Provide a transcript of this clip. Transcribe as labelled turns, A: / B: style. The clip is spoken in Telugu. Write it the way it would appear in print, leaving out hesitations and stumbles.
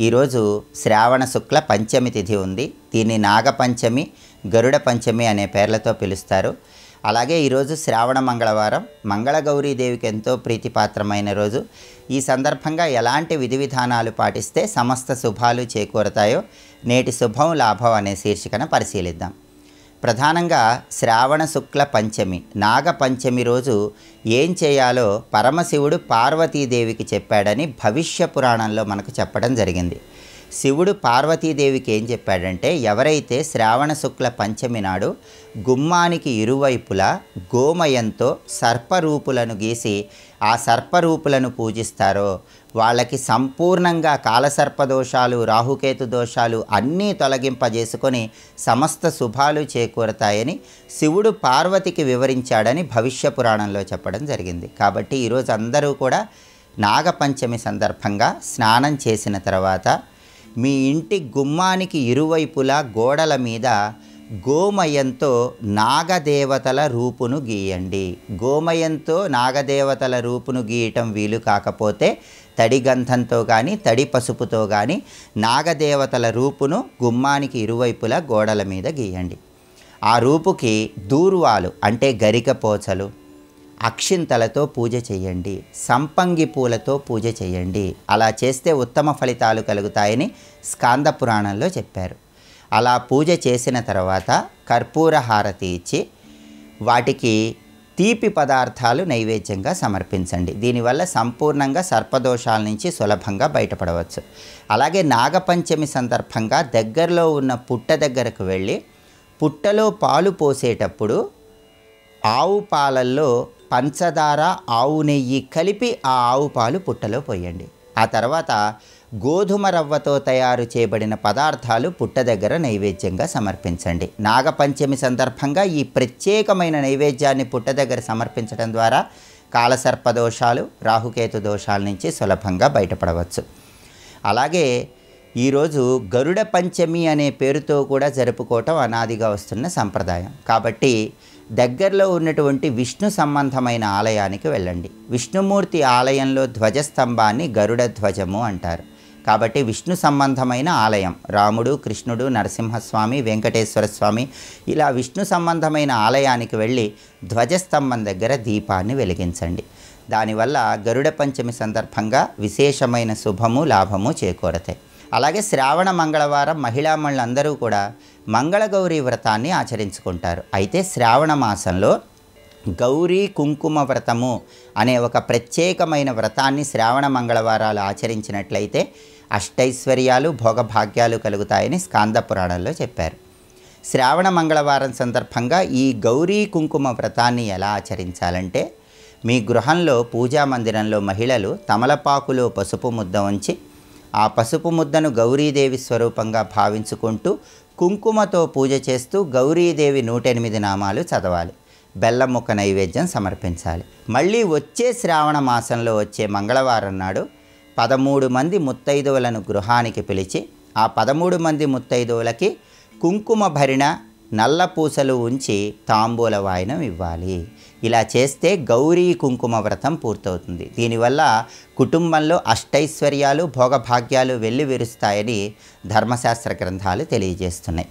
A: ఈరోజు శ్రావణ శుక్ల పంచమి తిథి ఉంది. దీన్ని నాగపంచమి, గరుడ పంచమి అనే పేర్లతో పిలుస్తారు. అలాగే ఈరోజు శ్రావణ మంగళవారం, మంగళగౌరీదేవికి ఎంతో ప్రీతిపాత్రమైన రోజు. ఈ సందర్భంగా ఎలాంటి విధి విధానాలు పాటిస్తే సమస్త శుభాలు చేకూరతాయో నేటి శుభం లాభం అనే శీర్షికన పరిశీలిద్దాం. ప్రధానంగా శ్రావణ శుక్ల పంచమి, నాగపంచమి రోజు ఏం చేయాలో పరమశివుడు పార్వతీదేవికి చెప్పాడని భవిష్య పురాణంలో మనకు చెప్పడం జరిగింది. శివుడు పార్వతీదేవికి ఏం చెప్పాడంటే, ఎవరైతే శ్రావణ శుక్ల పంచమి నాడు గుమ్మానికి ఇరువైపులా గోమయంతో సర్పరూపులను గీసి ఆ సర్పరూపులను పూజిస్తారో వాళ్ళకి సంపూర్ణంగా కాలసర్పదోషాలు, రాహుకేతు దోషాలు అన్నీ తొలగింపజేసుకొని సమస్త శుభాలు చేకూరతాయని శివుడు పార్వతికి వివరించాడని భవిష్య పురాణంలో చెప్పడం జరిగింది. కాబట్టి ఈరోజు అందరూ కూడా నాగపంచమి సందర్భంగా స్నానం చేసిన తర్వాత మీ ఇంటి గుమ్మానికి ఇరువైపులా గోడల మీద గోమయంతో నాగదేవతల రూపును గీయండి. గోమయంతో నాగదేవతల రూపును గీయటం వీలు కాకపోతే తడి గంధంతో కానీ తడి పసుపుతో కానీ నాగదేవతల రూపును గుమ్మానికి ఇరువైపులా గోడల మీద గీయండి. ఆ రూపుకి దూర్వాలు అంటే గరికపోచలు, అక్షింతలతో పూజ చేయండి, సంపంగి పూలతో పూజ చేయండి. అలా చేస్తే ఉత్తమ ఫలితాలు కలుగుతాయని స్కాంద పురాణంలో చెప్పారు. అలా పూజ చేసిన తర్వాత కర్పూర హారతి ఇచ్చి వాటికి తీపి పదార్థాలు నైవేద్యంగా సమర్పించండి. దీనివల్ల సంపూర్ణంగా సర్పదోషాల నుంచి సులభంగా బయటపడవచ్చు. అలాగే నాగపంచమి సందర్భంగా దగ్గరలో ఉన్న పుట్ట దగ్గరకు వెళ్ళి పుట్టలో పాలు పోసేటప్పుడు ఆవు పాలల్లో పంచదార, ఆవు నెయ్యి కలిపి ఆ ఆవు పాలు పుట్టలో పోయండి. ఆ తర్వాత గోధుమ రవ్వతో తయారు చేయబడిన పదార్థాలు పుట్ట దగ్గర నైవేద్యంగా సమర్పించండి. నాగపంచమి సందర్భంగా ఈ ప్రత్యేకమైన నైవేద్యాన్ని పుట్ట దగ్గర సమర్పించడం ద్వారా కాలసర్పదోషాలు, రాహుకేతు దోషాల నుంచి సులభంగా బయటపడవచ్చు. అలాగే ఈరోజు గరుడ పంచమి అనే పేరుతో కూడా జరుపుకోవటం అనాదిగా వస్తున్న సంప్రదాయం. కాబట్టి దగ్గరలో ఉన్నటువంటి విష్ణు సంబంధమైన ఆలయానికి వెళ్ళండి. విష్ణుమూర్తి ఆలయంలో ధ్వజస్తంభాన్ని గరుడ ధ్వజము అంటారు. కాబట్టి విష్ణు సంబంధమైన ఆలయం, రాముడు, కృష్ణుడు, నరసింహస్వామి, వెంకటేశ్వర స్వామి, ఇలా విష్ణు సంబంధమైన ఆలయానికి వెళ్ళి ధ్వజస్తంభం దగ్గర దీపాన్ని వెలిగించండి. దానివల్ల గరుడ పంచమి సందర్భంగా విశేషమైన శుభము, లాభము చేకూరతాయి. అలాగే శ్రావణ మంగళవారం మహిళామణులందరూ కూడా మంగళగౌరీ వ్రతాన్ని ఆచరించుకుంటారు. అయితే శ్రావణ మాసంలో గౌరీ కుంకుమ వ్రతము అనే ఒక ప్రత్యేకమైన వ్రతాన్ని శ్రావణ మంగళవారాలు ఆచరించినట్లయితే అష్టైశ్వర్యాలు, భోగభాగ్యాలు కలుగుతాయని స్కాంద పురాణంలో చెప్పారు. శ్రావణ మంగళవారం సందర్భంగా ఈ గౌరీ కుంకుమ వ్రతాన్ని ఎలా ఆచరించాలంటే, మీ గృహంలో పూజా మందిరంలో మహిళలు తమలపాకులో పసుపు ముద్ద ఉంచి ఆ పసుపు ముద్దను గౌరీదేవి స్వరూపంగా భావించుకుంటూ కుంకుమతో పూజ చేస్తూ గౌరీదేవి 108 నామాలు చదవాలి. బెల్లం ముక్క నైవేద్యం సమర్పించాలి. మళ్ళీ వచ్చే శ్రావణ మాసంలో వచ్చే మంగళవారం నాడు 13 మంది ముత్తైదువులను గృహానికి పిలిచి ఆ 13 మంది ముత్తైదువులకి కుంకుమ భరిణ నల్ల పూసలు ఉంచి తాంబూల వాయనం ఇవ్వాలి. ఇలా చేస్తే గౌరీ కుంకుమ వ్రతం పూర్తవుతుంది. దీనివల్ల కుటుంబంలో అష్టైశ్వర్యాలు, భోగభాగ్యాలు వెల్లివిరుస్తాయని ధర్మశాస్త్ర గ్రంథాలు తెలియజేస్తున్నాయి.